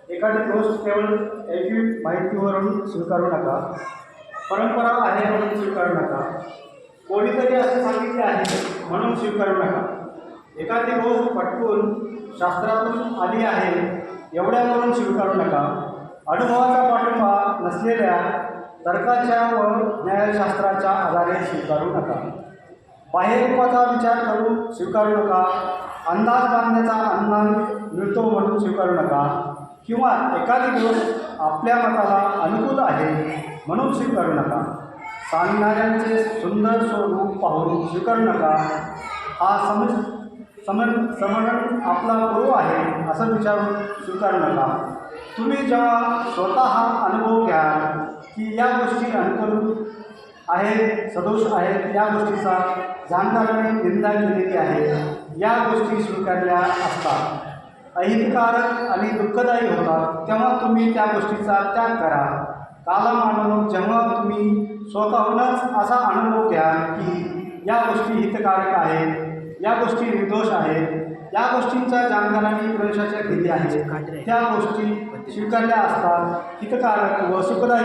एखादी गोष्ट केवळ ऐकीव माहितीवरून स्वीकारू नका. परंपरा आहे म्हणून स्वीकारू नका. कोणीतरी असे सांगितले आहे म्हणून स्वीकारू नका. एखादी गोष्ट पटकून शास्त्रातून आली आहे एवढ्यावरून स्वीकारू नका. अनुभवाचा पाठिंबा नसलेल्या तर्काच्या व न्यायशास्त्राच्या आधारे स्वीकारू नका. बाह्यरूपाचा विचार करून स्वीकारू नका. अंदाज बांधण्याचा अंदाज मिळतो म्हणून स्वीकारू नका. किंवा एखादी गोष्ट आपल्या मताला अनुकूल आहे म्हणून स्वीकारू नका. सांगणाऱ्यांचे सुंदर स्वरूप पाहून स्वीकारू नका. हा समरण आपला गुरु आहे असं विचारून स्वीकारू नका. तुम्ही जेव्हा स्वतः अनुभव घ्याल की या गोष्टी अनुकूल आहेत, सदोष आहेत, या गोष्टीचा जाणकाराने निंदा केलेली आहे, या गोष्टी स्वीकारल्या असतात, अहितकारक आणि दुःखदायी होतात, तेव्हा तुम्ही त्या गोष्टीचा त्याग करा. कालमानानं जेव्हा तुम्ही स्वतःहूनच असा अनुभव घ्या की या गोष्टी हितकारक आहेत, या गोष्टी निर्दोष आहेत, या गोष्टींच्या जाणकाराने प्रवेशाच्या केली आहेत, त्या गोष्टी स्वीकारल्या असतात, हितकारक व सुखदायी